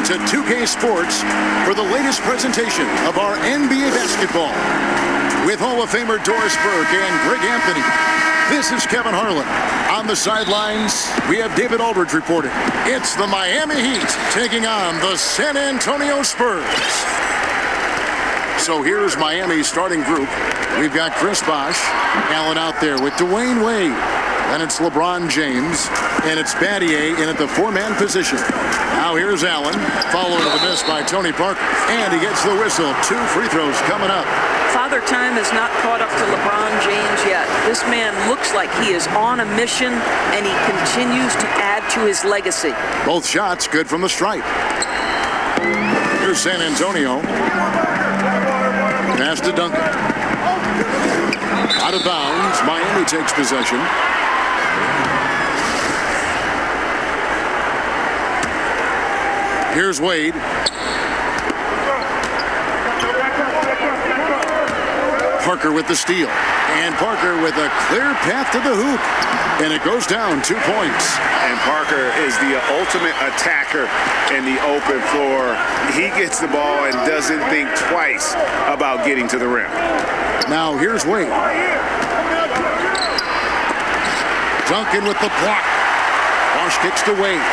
to 2K Sports for the latest presentation of our NBA basketball. With Hall of Famer Doris Burke and Greg Anthony, this is Kevin Harlan. On the sidelines, we have David Aldridge reporting. It's the Miami Heat taking on the San Antonio Spurs. So here's Miami's starting group. We've got Chris Bosh, Allen out there with Dwayne Wade. Then it's LeBron James, and it's Battier in at the four-man position. Now here's Allen, followed with a miss by Tony Parker. And he gets the whistle. 2 free throws coming up. Father Time has not caught up to LeBron James yet. This man looks like he is on a mission, and he continues to add to his legacy. Both shots good from the stripe. Here's San Antonio. Pass to Duncan. Out of bounds. Miami takes possession. Here's Wade. Parker with the steal. And Parker with a clear path to the hoop. And it goes down 2 points. And Parker is the ultimate attacker in the open floor. He gets the ball and doesn't think twice about getting to the rim. Now here's Wade. Duncan with the block. Bosh kicks to Wade.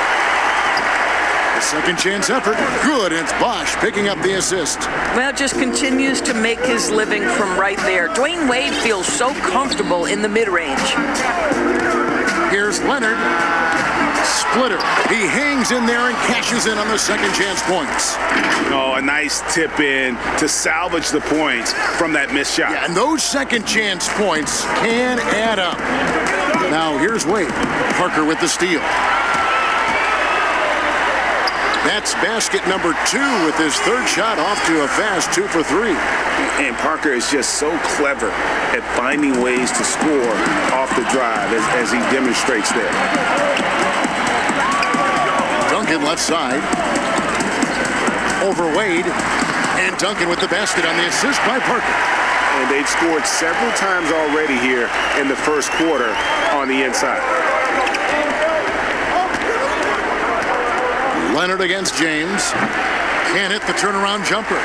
Second chance effort. Good. And it's Bosh picking up the assist. Well, just continues to make his living from right there. Dwayne Wade feels so comfortable in the mid-range. Here's Leonard. Splitter. He hangs in there and cashes in on the second chance points. Oh, a nice tip in to salvage the points from that missed shot. Yeah, and those second chance points can add up. Now here's Wade. Parker with the steal. That's basket number 2 with his third shot off to a fast 2 for 3. And Parker is just so clever at finding ways to score off the drive as he demonstrates there. Duncan left side. Over Wade. And Duncan with the basket on the assist by Parker. And they've scored several times already here in the first quarter on the inside. Leonard against James. Can't hit the turnaround jumper.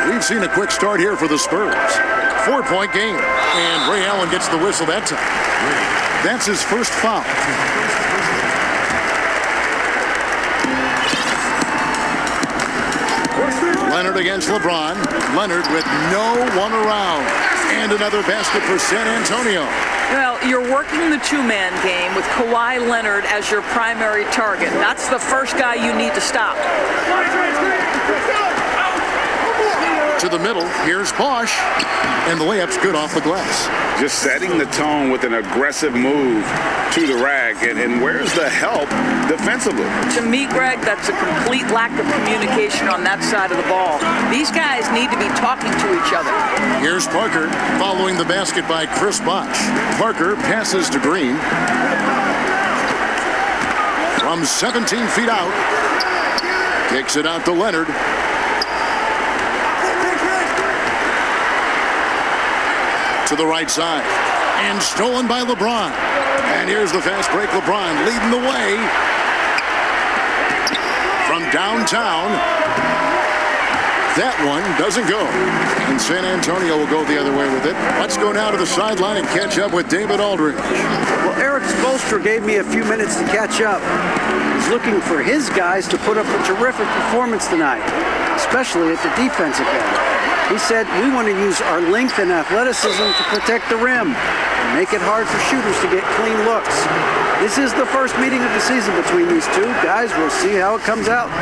We've seen a quick start here for the Spurs. 4-point game. And Ray Allen gets the whistle that time. That's his first foul. Leonard against LeBron. Leonard with no one around. And another basket for San Antonio. Well, you're working the two-man game with Kawhi Leonard as your primary target. That's the first guy you need to stop. To the middle, here's Bosh. And the layup's good off the glass. Just setting the tone with an aggressive move to the rack. And where's the help defensively? To me, Greg, that's a complete lack of communication on that side of the ball. These guys need to be talking to each other. Here's Parker following the basket by Chris Bosh. Parker passes to Green. From 17 feet out. Kicks it out to Leonard. To the right side. And stolen by LeBron. And here's the fast break. LeBron leading the way. From downtown. That one doesn't go. And San Antonio will go the other way with it. Let's go now to the sideline and catch up with David Aldridge. Well, Eric Spoelstra gave me a few minutes to catch up. He's looking for his guys to put up a terrific performance tonight, especially at the defensive end. He said, we want to use our length and athleticism to protect the rim and make it hard for shooters to get clean looks. This is the first meeting of the season between these two guys. We'll see how it comes out.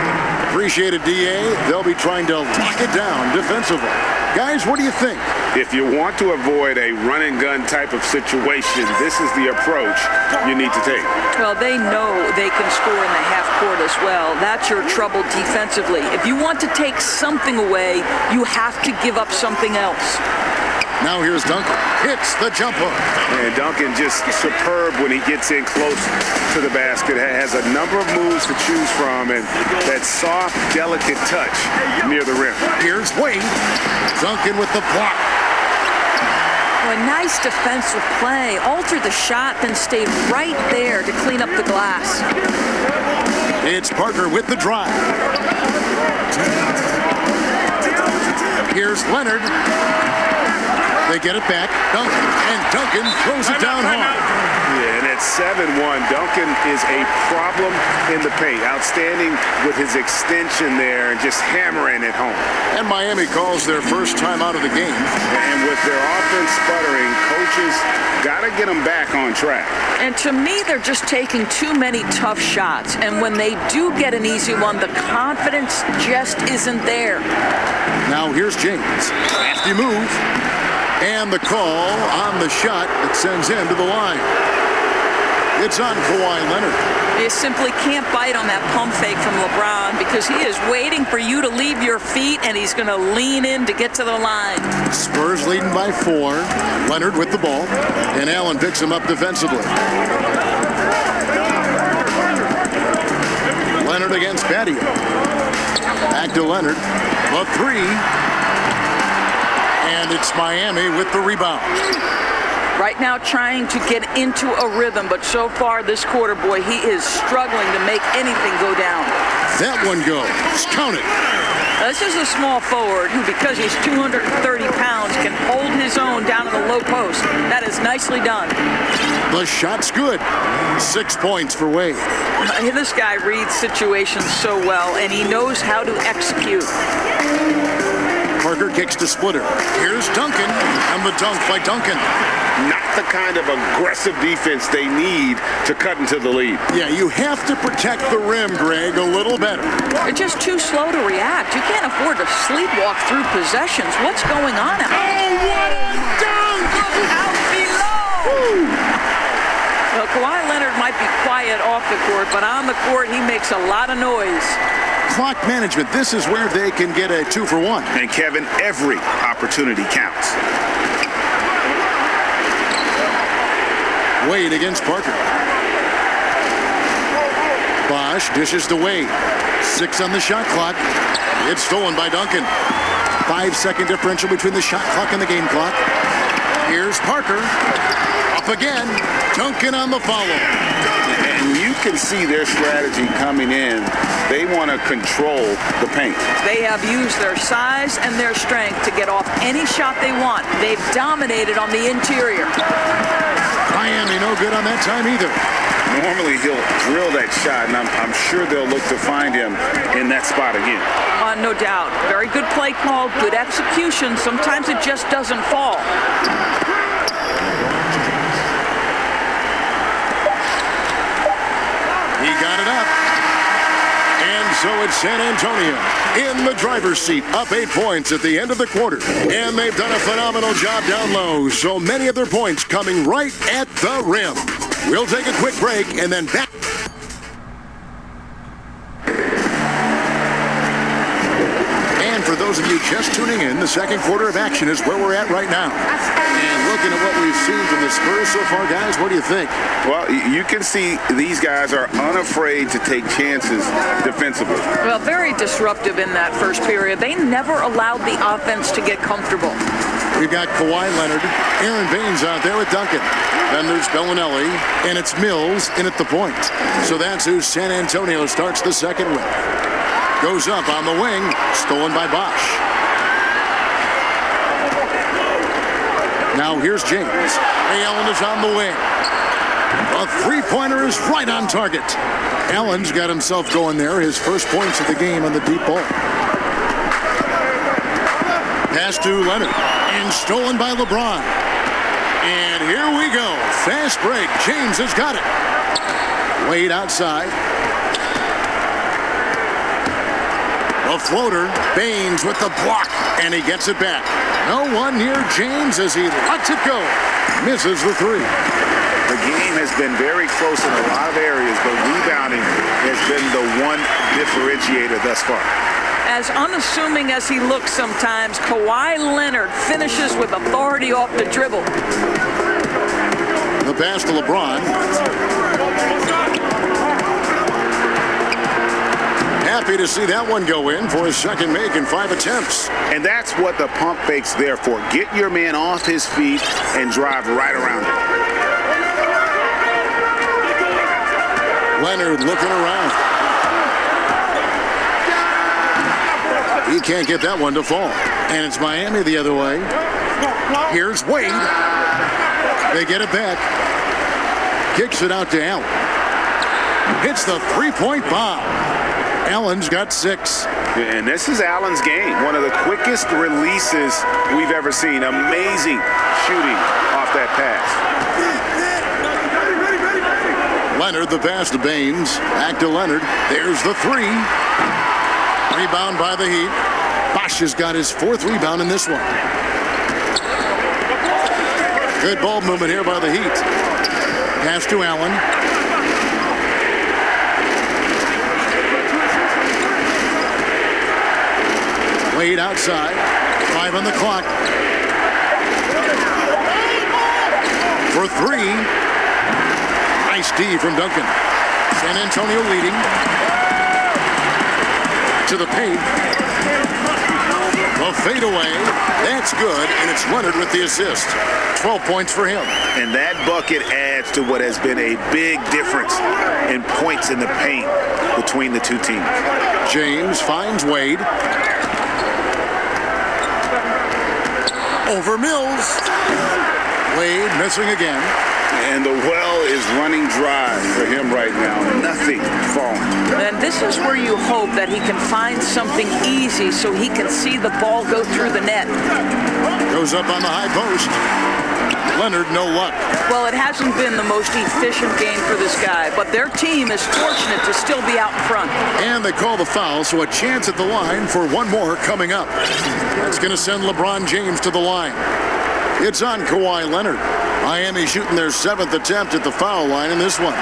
Appreciate it, DA. They'll be trying to lock it down defensively. Guys, what do you think? If you want to avoid a run-and-gun type of situation, this is the approach you need to take. Well, they know they can score in the half court as well. That's your trouble defensively. If you want to take something away, you have to give up something else. Now here's Duncan. Hits the jumper. And Duncan just superb when he gets in close to the basket. Has a number of moves to choose from, and that soft, delicate touch near the rim. Here's Wade. Duncan with the block. Oh, a nice defensive play. Altered the shot, then stayed right there to clean up the glass. It's Parker with the drive. Here's Leonard. They get it back. Duncan. And Duncan throws it down hard. Yeah, and at 7-1, Duncan is a problem in the paint. Outstanding with his extension there and just hammering it home. And Miami calls their first time out of the game. And with their offense sputtering, coaches got to get them back on track. And to me, they're just taking too many tough shots. And when they do get an easy one, the confidence just isn't there. Now here's James. Nasty move. And the call on the shot that sends him to the line. It's on Kawhi Leonard. You simply can't bite on that pump fake from LeBron because he is waiting for you to leave your feet and he's going to lean in to get to the line. Spurs leading by 4. Leonard with the ball. And Allen picks him up defensively. Leonard against Batty. Back to Leonard. The 3. And it's Miami with the rebound. Right now trying to get into a rhythm, but so far this quarter, boy, he is struggling to make anything go down. That one goes. Count it. This is a small forward who, because he's 230 pounds, can hold his own down in the low post. That is nicely done. The shot's good. 6 points for Wade. This guy reads situations so well, and he knows how to execute. Parker kicks to Splitter. Here's Duncan, and the dunk by Duncan. Not the kind of aggressive defense they need to cut into the lead. Yeah, you have to protect the rim, Greg, a little better. They're just too slow to react. You can't afford to sleepwalk through possessions. What's going on out there? Oh, what a dunk! Out below! Woo! Well, Kawhi Leonard might be quiet off the court, but on the court, he makes a lot of noise. Clock management, this is where they can get a 2-for-1. And Kevin, every opportunity counts. Wade against Parker. Bosch dishes to Wade. 6 on the shot clock. It's stolen by Duncan. 5-second differential between the shot clock and the game clock. Here's Parker. Up again. Duncan on the follow. And you can see their strategy coming in. They want to control the paint. They have used their size and their strength to get off any shot they want. They've dominated on the interior. Miami no good on that time either. Normally he'll drill that shot, and I'm sure they'll look to find him in that spot again. No doubt. Very good play call, good execution. Sometimes it just doesn't fall. He got it up. And so it's San Antonio in the driver's seat, up 8 points at the end of the quarter. And they've done a phenomenal job down low. So many of their points coming right at the rim. We'll take a quick break and then back. And for those of you just tuning in, the second quarter of action is where we're at right now. And looking at what we've seen from the Spurs so far, guys, what do you think? Well, you can see these guys are unafraid to take chances defensively. Well, very disruptive in that first period. They never allowed the offense to get comfortable. We've got Kawhi Leonard, Aaron Baines out there with Duncan. Then there's Bellinelli, and it's Mills in at the point. So that's who San Antonio starts the second with. Goes up on the wing, stolen by Bosch. Now here's James. Ray Allen is on the wing. A three-pointer is right on target. Allen's got himself going there. His first points of the game on the deep ball. Pass to Leonard. And stolen by LeBron. And here we go. Fast break. James has got it. Wade outside. A floater. Baines with the block. And he gets it back. No one near James as he lets it go. Misses the three. The game has been very close in a lot of areas, but rebounding has been the one differentiator thus far. As unassuming as he looks sometimes, Kawhi Leonard finishes with authority off the dribble. The pass to LeBron. Happy to see that one go in for his second make in 5 attempts. And that's what the pump fake's there for. Get your man off his feet and drive right around him. Leonard looking around. He can't get that one to fall. And it's Miami the other way. Here's Wade. They get it back. Kicks it out to Allen. Hits the three-point bomb. Allen's got 6. And this is Allen's game. One of the quickest releases we've ever seen. Amazing shooting off that pass. Leonard, the pass to Baines. Back to Leonard. There's the 3. Rebound by the Heat. Bosch has got his 4th rebound in this one. Good ball movement here by the Heat. Pass to Allen. Wade outside. 5 on the clock. For 3. Nice D from Duncan. San Antonio leading. To the paint. A fadeaway. That's good, and it's Leonard with the assist. 12 points for him. And that bucket adds to what has been a big difference in points in the paint between the two teams. James finds Wade. Over Mills. Wade missing again. And the well is running dry for him right now. Nothing falling. And this is where you hope that he can find something easy so he can see the ball go through the net. Goes up on the high post. Leonard, no luck. Well, it hasn't been the most efficient game for this guy, but their team is fortunate to still be out in front. And they call the foul, so a chance at the line for one more coming up. That's going to send LeBron James to the line. It's on Kawhi Leonard. Miami shooting their 7th attempt at the foul line in this one.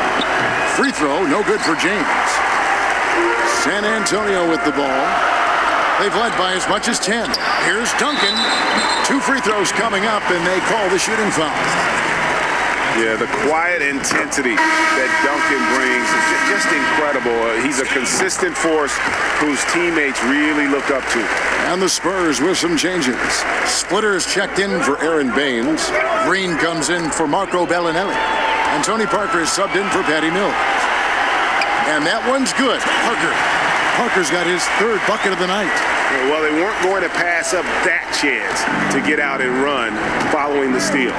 Free throw, no good for James. San Antonio with the ball. They've led by as much as 10. Here's Duncan. 2 free throws coming up, and they call the shooting foul. Yeah, the quiet intensity that Duncan brings is just incredible. He's a consistent force whose teammates really look up to. And the Spurs with some changes. Splitter is checked in for Aaron Baines. Green comes in for Marco Bellinelli. And Tony Parker is subbed in for Patty Mills. And that one's good. Parker's got his 3rd bucket of the night. Well, they weren't going to pass up that chance to get out and run following the steal.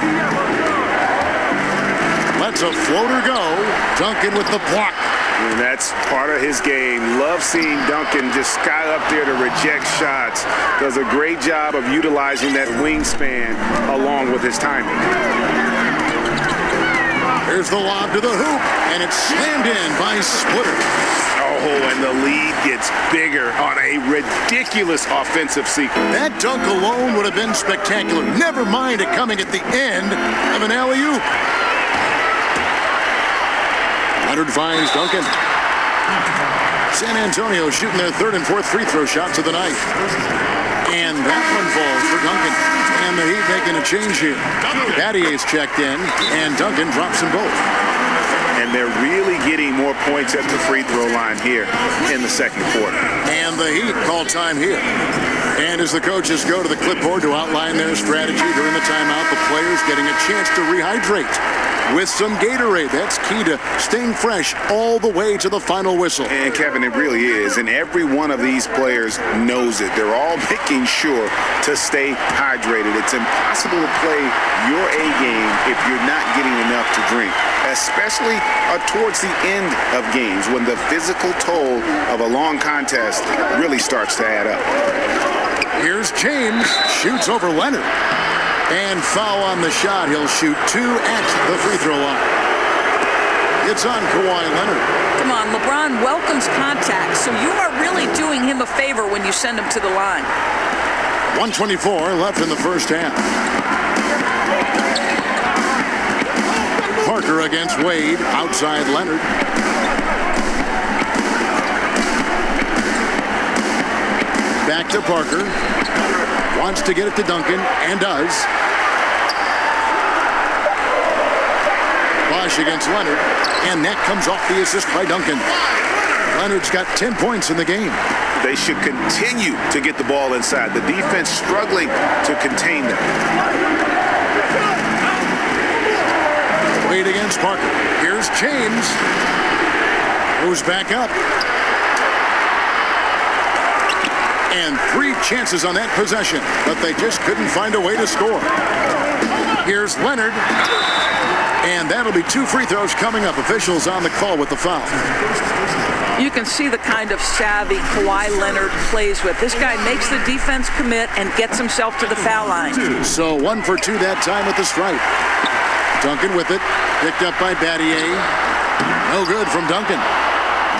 Lets a floater go. Duncan with the block. And that's part of his game. Love seeing Duncan just sky up there to reject shots. Does a great job of utilizing that wingspan along with his timing. Here's the lob to the hoop, and it's slammed in by Splitter. Oh, and the lead gets bigger on a ridiculous offensive sequence. That dunk alone would have been spectacular. Never mind it coming at the end of an alley-oop. Leonard finds Duncan. San Antonio shooting their 3rd and 4th free throw shots of the night. And that one falls for Duncan. And the Heat making a change here. Battier's checked in, and Duncan drops them both. And they're really getting more points at the free throw line here in the 2nd quarter. And the Heat call time here. And as the coaches go to the clipboard to outline their strategy during the timeout, the players getting a chance to rehydrate with some Gatorade. That's key to staying fresh all the way to the final whistle. And Kevin, it really is. And every one of these players knows it. They're all making sure to stay hydrated. It's impossible to play your A game if you're not getting enough to drink, especially towards the end of games when the physical toll of a long contest really starts to add up. Here's James, shoots over Leonard. And foul on the shot. He'll shoot 2 at the free throw line. It's on Kawhi Leonard. Come on, LeBron welcomes contact, so you are really doing him a favor when you send him to the line. 1:24 left in the first half. Parker against Wade, outside Leonard. Back to Parker. Wants to get it to Duncan, and does. Bosch against Leonard, and that comes off the assist by Duncan. Leonard's got 10 points in the game. They should continue to get the ball inside. The defense struggling to contain them. Wade against Parker. Here's James. Goes back up. And 3 chances on that possession, but they just couldn't find a way to score. Here's Leonard. And that'll be 2 free throws coming up. Officials on the call with the foul. You can see the kind of savvy Kawhi Leonard plays with. This guy makes the defense commit and gets himself to the foul line. So 1 for 2 that time with the strike. Duncan with it. Picked up by Battier. No good from Duncan.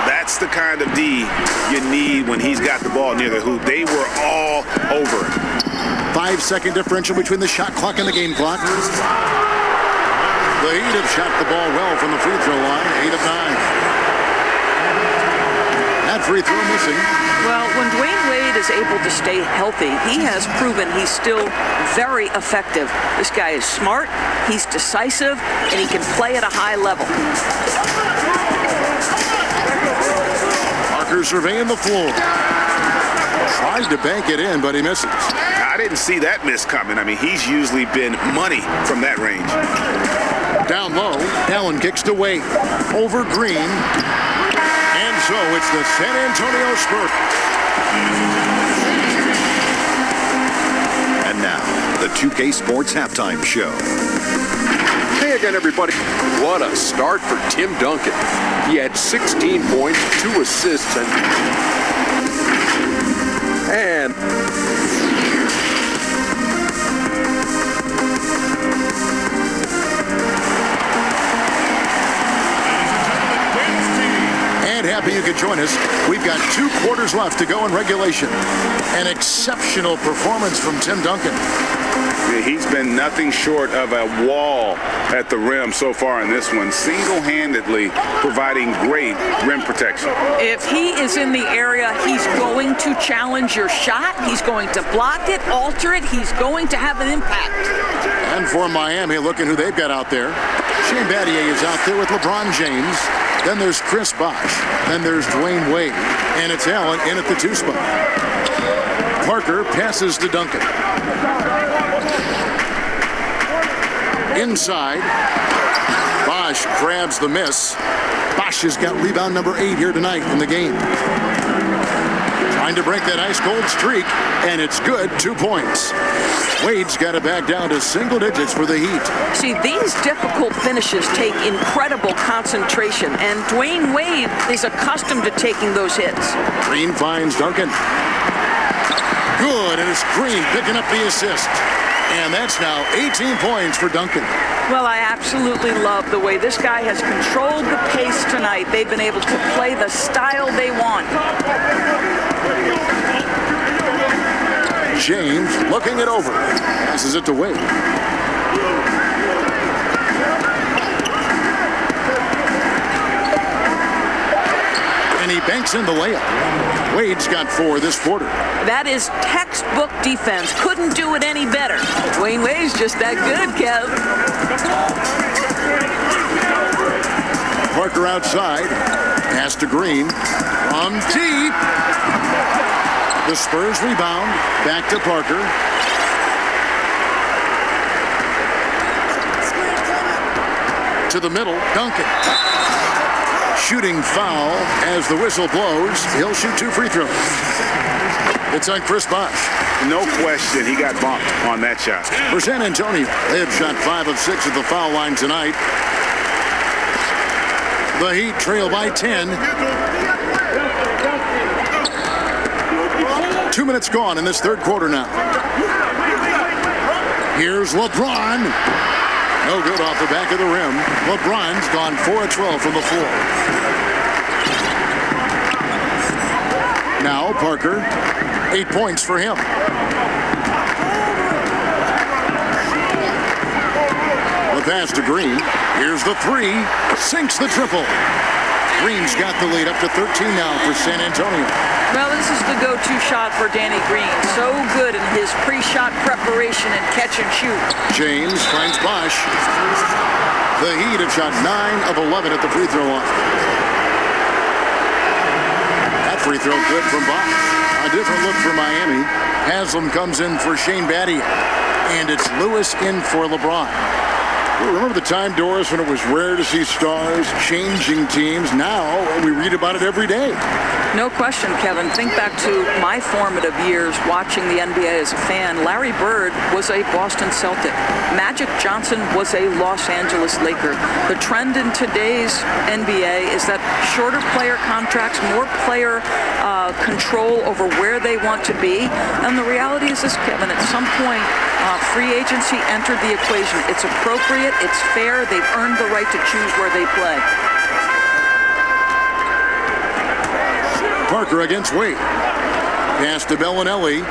That's the kind of D you need when he's got the ball near the hoop. They were all over. 5-second differential between the shot clock and the game clock. The Heat have shot the ball well from the free throw line, 8 of 9. That free throw missing. Well, when Dwayne Wade is able to stay healthy, he has proven he's still very effective. This guy is smart, he's decisive, and he can play at a high level. Parker surveying the floor. Tried to bank it in, but he misses. I didn't see that miss coming. I mean, he's usually been money from that range. Down low, Allen kicks to Wade. Over Green. And so it's the San Antonio Spurs. And now, the 2K Sports Halftime Show. Hey again, everybody. What a start for Tim Duncan. He had 16 points, 2 assists, and happy you could join us. We've got 2 quarters left to go in regulation. An exceptional performance from Tim Duncan. Yeah, he's been nothing short of a wall at the rim so far in this one, single-handedly providing great rim protection. If he is in the area, he's going to challenge your shot. He's going to block it, alter it. He's going to have an impact. And for Miami, look at who they've got out there. Shane Battier is out there with LeBron James. Then there's Chris Bosh. Then there's Dwayne Wade. And it's Allen in at the 2 spot. Parker passes to Duncan. Inside. Bosh grabs the miss. Bosh has got rebound number 8 here tonight in the game. Trying to break that ice-cold streak, and it's good. 2 points. Wade's got it back down to single digits for the Heat. See, these difficult finishes take incredible concentration, and Dwayne Wade is accustomed to taking those hits. Green finds Duncan. Good, and it's Green picking up the assist. And that's now 18 points for Duncan. Well, I absolutely love the way this guy has controlled the pace tonight. They've been able to play the style they want. James looking it over. Passes it to Wade. And he banks in the layup. Wade's got 4 this quarter. That is textbook defense. Couldn't do it any better. Dwayne Wade's just that good, Kev. Parker outside. Pass to Green. From deep. The Spurs rebound. Back to Parker. To the middle. Duncan. Shooting foul as the whistle blows. He'll shoot 2 free throws. It's on Chris Bosh. No question he got bumped on that shot. For San Antonio, they have shot 5 of 6 at the foul line tonight. The Heat trail by 10. 2 minutes gone in this 3rd quarter now. Here's LeBron. No good off the back of the rim. LeBron's gone 4 of 12 from the floor. Now Parker, 8 points for him. The pass to Green. Here's the 3. Sinks the triple. Green's got the lead up to 13 now for San Antonio. Well, this is the go-to shot for Danny Green. So good in his pre-shot preparation and catch and shoot. James finds Bosh. The Heat have shot 9 of 11 at the free throw line. That free throw good from Bosh. A different look for Miami. Haslam comes in for Shane Battier. And it's Lewis in for LeBron. Remember the time, Doris, when it was rare to see stars changing teams? Now we read about it every day. No question, Kevin. Think back to my formative years watching the NBA as a fan. Larry Bird was a Boston Celtic. Magic Johnson was a Los Angeles Laker. The trend in today's NBA is that shorter player contracts, more player control over where they want to be. And the reality is this, Kevin, at some point, free agency entered the equation. It's appropriate, it's fair, they've earned the right to choose where they play. Parker against Wade. Pass to Bellinelli.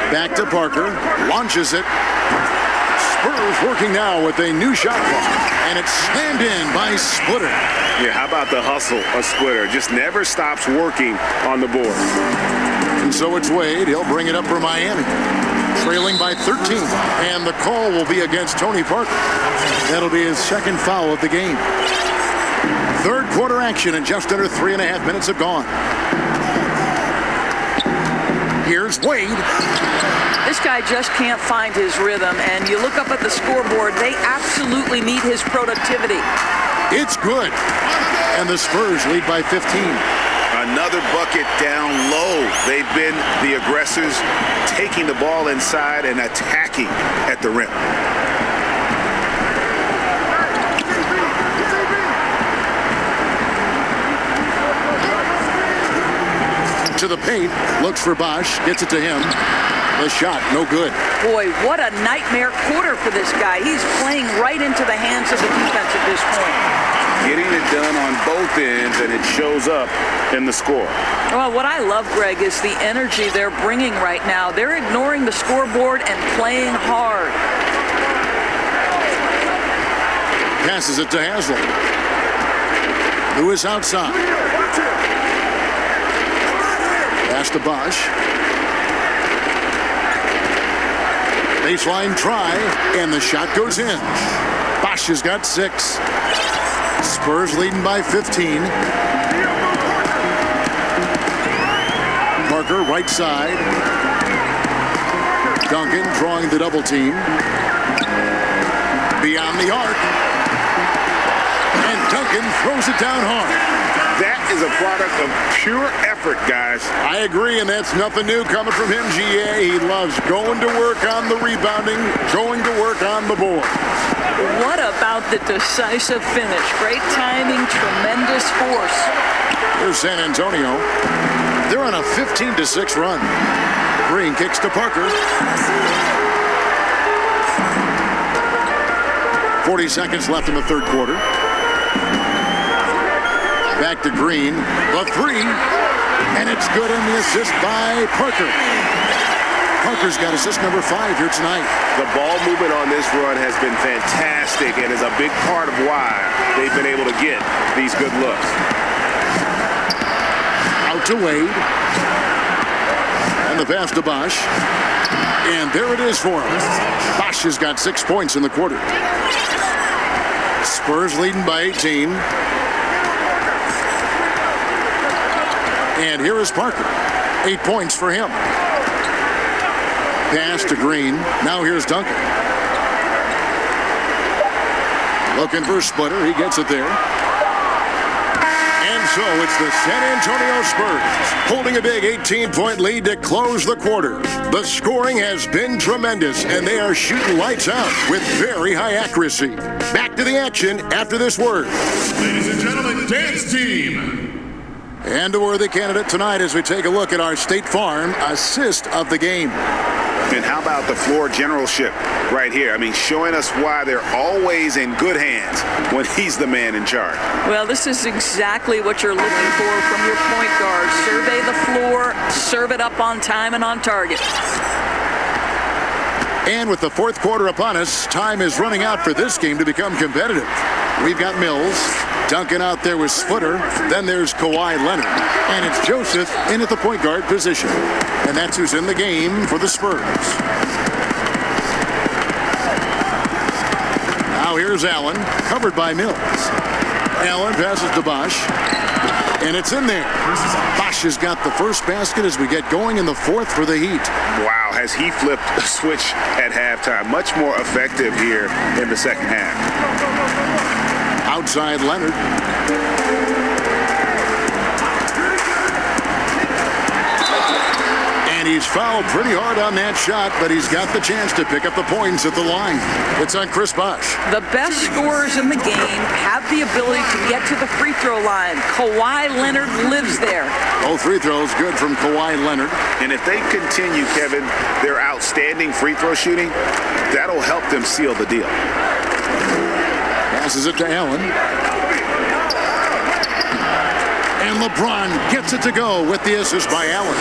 Back to Parker. Launches it. Spurs working now with a new shot clock. And it's slammed in by Splitter. Yeah, how about the hustle of Splitter? Just never stops working on the board. And so it's Wade. He'll bring it up for Miami. Trailing by 13. And the call will be against Tony Parker. That'll be his second foul of the game. Third quarter action, and just under 3.5 minutes have gone. Here's Wade. This guy just can't find his rhythm, and you look up at the scoreboard, they absolutely need his productivity. It's good. And the Spurs lead by 15. Another bucket down low. They've been the aggressors, taking the ball inside and attacking at the rim. To the paint, looks for Bosch, gets it to him. The shot, no good. Boy, what a nightmare quarter for this guy. He's playing right into the hands of the defense at this point. Getting it done on both ends, and it shows up in the score. Well, what I love, Greg, is the energy they're bringing right now. They're ignoring the scoreboard and playing hard. Passes it to Haslam. Lewis outside. Pass to Bosch. Baseline try, and the shot goes in. Bosch has got 6. Spurs leading by 15. Parker right side. Duncan drawing the double team. Beyond the arc. And Duncan throws it down hard. That is a product of pure effort, guys. I agree, and that's nothing new coming from him, GA. He loves going to work on the rebounding, going to work on the board. What about the decisive finish? Great timing, tremendous force. Here's San Antonio. They're on a 15-6 run. Green kicks to Parker. 40 seconds left in the third quarter. Back to Green, the 3, and it's good, and the assist by Parker. Parker's got assist number 5 here tonight. The ball movement on this run has been fantastic and is a big part of why they've been able to get these good looks. Out to Wade. And the pass to Bosch. And there it is for him. Bosch has got 6 points in the quarter. Spurs leading by 18. And here is Parker. 8 points for him. Pass to Green. Now here's Duncan. Looking for Splitter. He gets it there. And so it's the San Antonio Spurs holding a big 18-point lead to close the quarter. The scoring has been tremendous, and they are shooting lights out with very high accuracy. Back to the action after this word. Ladies and gentlemen, dance team. And a worthy candidate tonight as we take a look at our State Farm assist of the game. And how about the floor generalship right here? I mean, showing us why they're always in good hands when he's the man in charge. Well, this is exactly what you're looking for from your point guard. Survey the floor, serve it up on time and on target. And with the fourth quarter upon us, time is running out for this game to become competitive. We've got Mills, Duncan out there with Splitter, then there's Kawhi Leonard, and it's Joseph in at the point guard position. And that's who's in the game for the Spurs. Now here's Allen, covered by Mills. Allen passes to Bosch. And it's in there. Bosch has got the first basket as we get going in the fourth for the Heat. Wow, has he flipped the switch at halftime. Much more effective here in the second half. Outside Leonard. And he's fouled pretty hard on that shot, but he's got the chance to pick up the points at the line. It's on Chris Bosch. The best scorers in the game have the ability to get to the free throw line. Kawhi Leonard lives there. Both free throws good from Kawhi Leonard. And if they continue, Kevin, their outstanding free throw shooting, that'll help them seal the deal. Passes it to Allen. And LeBron gets it to go with the assist by Allen.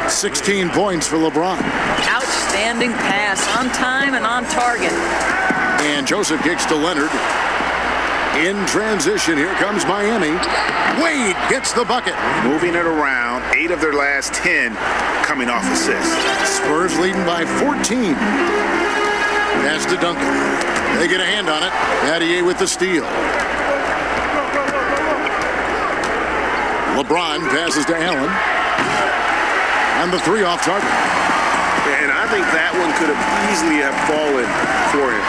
16 points for LeBron. Outstanding pass, on time and on target. And Joseph kicks to Leonard. In transition, here comes Miami. Wade gets the bucket. Moving it around, 8 of their last 10 coming off assists. Spurs leading by 14. Pass to Duncan. They get a hand on it. Adier with the steal. LeBron passes to Allen. And the three off target. And I think that one could have easily have fallen for him.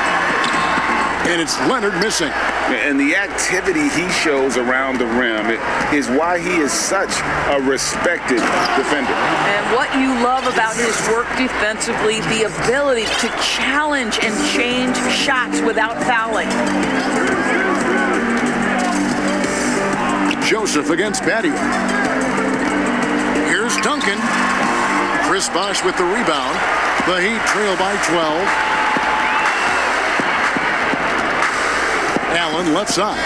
And it's Leonard missing. And the activity he shows around the rim is why he is such a respected defender. And what you love about his work defensively, the ability to challenge and change shots without fouling. Joseph against Badia. Here's Duncan. Chris Bosch with the rebound. The Heat trail by 12. Allen left side.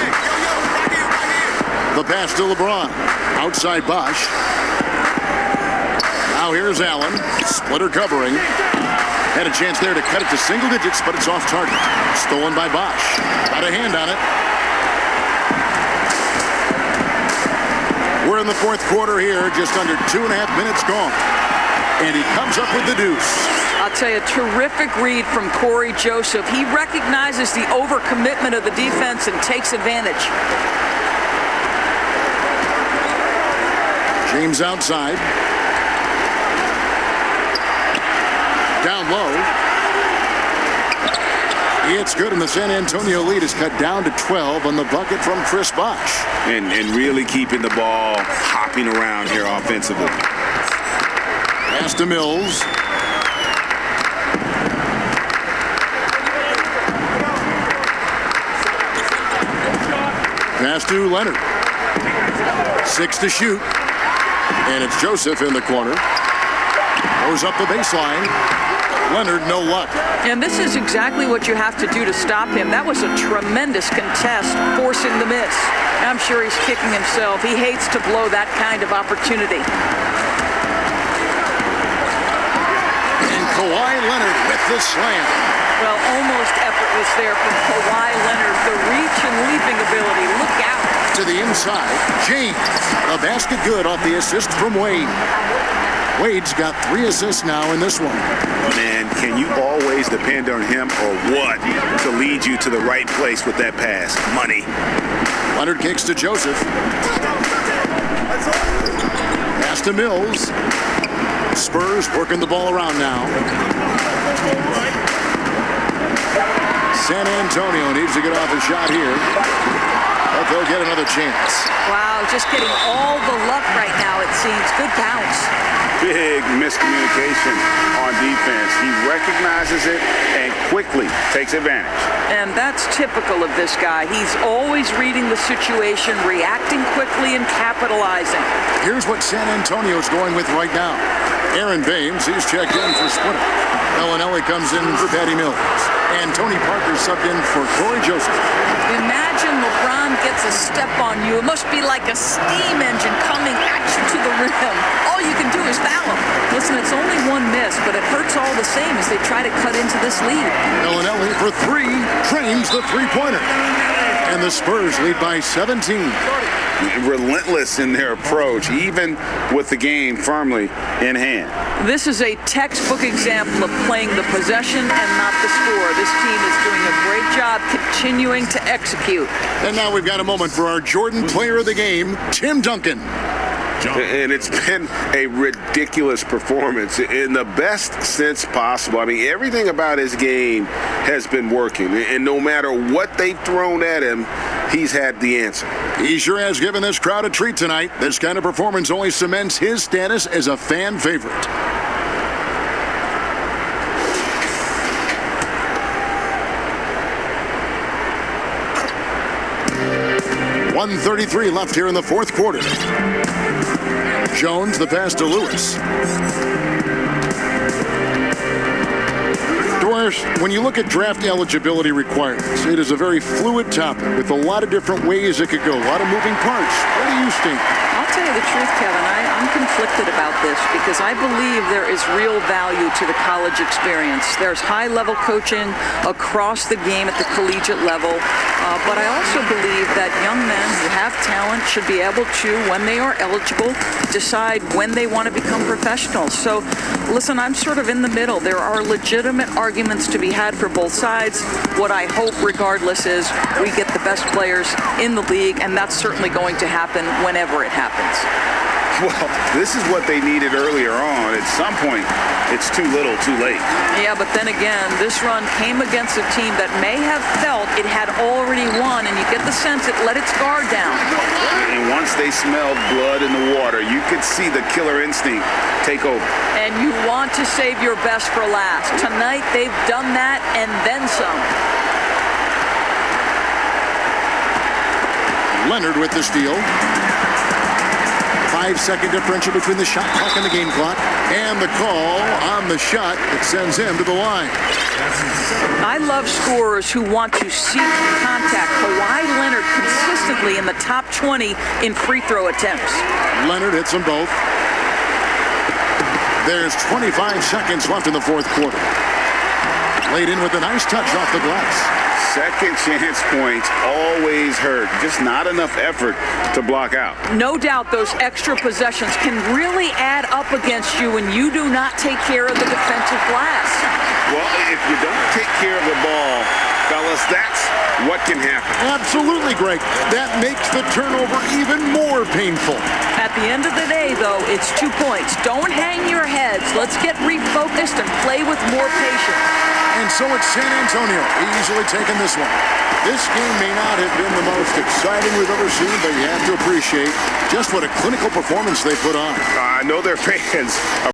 The pass to LeBron. Outside Bosch. Now here's Allen. Splitter covering. Had a chance there to cut it to single digits, but it's off target. Stolen by Bosch. Got a hand on it. We're in the fourth quarter here. Just under 2.5 minutes gone. And he comes up with the deuce. I'll tell you, terrific read from Corey Joseph. He recognizes the overcommitment of the defense and takes advantage. James outside. Down low. It's good, and the San Antonio lead is cut down to 12 on the bucket from Chris Bosch. And really keeping the ball hopping around here offensively. Pass to Mills. Pass to Leonard. 6 to shoot. And it's Joseph in the corner. Goes up the baseline. Leonard, no luck. And this is exactly what you have to do to stop him. That was a tremendous contest, forcing the miss. I'm sure he's kicking himself. He hates to blow that kind of opportunity. And Kawhi Leonard with the slam. Well, almost effortless there from Kawhi Leonard. The reach and leaping ability. Look out. To the inside, James. A basket good off the assist from Wade. Wade's got 3 assists now in this one. Man, can you always depend on him or what to lead you to the right place with that pass? Money. Leonard kicks to Joseph. Pass to Mills. Spurs working the ball around now. San Antonio needs to get off a shot here. But they'll get another chance. Wow, just getting all the luck right now, it seems. Good bounce. Big miscommunication on defense. He recognizes it and quickly takes advantage. And that's typical of this guy. He's always reading the situation, reacting quickly, and capitalizing. Here's what San Antonio's going with right now. Aaron Baines, he's checked in for Splitter. Bellinelli comes in for Patty Mills. And Tony Parker subbed in for Corey Joseph. Imagine LeBron gets a step on you. It must be like a steam engine coming at you to the rim. All you can do is foul him. Listen, it's only one miss, but it hurts all the same as they try to cut into this lead. Bellinelli for 3, trains the three-pointer. And the Spurs lead by 17. Relentless in their approach, even with the game firmly in hand. This is a textbook example of playing the possession and not the score. This team is doing a great job continuing to execute. And now we've got a moment for our Jordan Player of the Game, Tim Duncan. And it's been a ridiculous performance in the best sense possible. I mean, everything about his game has been working. And no matter what they've thrown at him, he's had the answer. He sure has given this crowd a treat tonight. This kind of performance only cements his status as a fan favorite. .133 left here in the fourth quarter. Jones, the pass to Lewis. Doris, when you look at draft eligibility requirements, it is a very fluid topic with a lot of different ways it could go, a lot of moving parts. What do you think? I'll tell you the truth, Kevin. I'm conflicted about this because I believe there is real value to the college experience. There's high-level coaching across the game at the collegiate level, but I also believe that young men who have talent should be able to, when they are eligible, decide when they want to become professionals. So, listen, I'm sort of in the middle. There are legitimate arguments to be had for both sides. What I hope, regardless, is we get the best players in the league, and that's certainly going to happen whenever it happens. Well, this is what they needed earlier on. At some point, it's too little, too late. Yeah, but then again, this run came against a team that may have felt it had already won, and you get the sense it let its guard down. And once they smelled blood in the water, you could see the killer instinct take over. And you want to save your best for last. Tonight, they've done that and then some. Leonard with the steal. 5-second differential between the shot clock and the game clock. And the call on the shot that sends him to the line. I love scorers who want to seek contact. Kawhi Leonard consistently in the top 20 in free throw attempts. Leonard hits them both. There's 25 seconds left in the fourth quarter. Laid in with a nice touch off the glass. Second chance points always hurt. Just not enough effort to block out. No doubt those extra possessions can really add up against you when you do not take care of the defensive glass. Well, if you don't take care of the ball, fellas, that's what can happen. Absolutely, Greg. That makes the turnover even more painful. At the end of the day, though, it's 2 points. Don't hang your heads. Let's get refocused and play with more patience. And so it's San Antonio easily taking this one. This game may not have been the most exciting we've ever seen, but you have to appreciate just what a clinical performance they put on. I know their fans are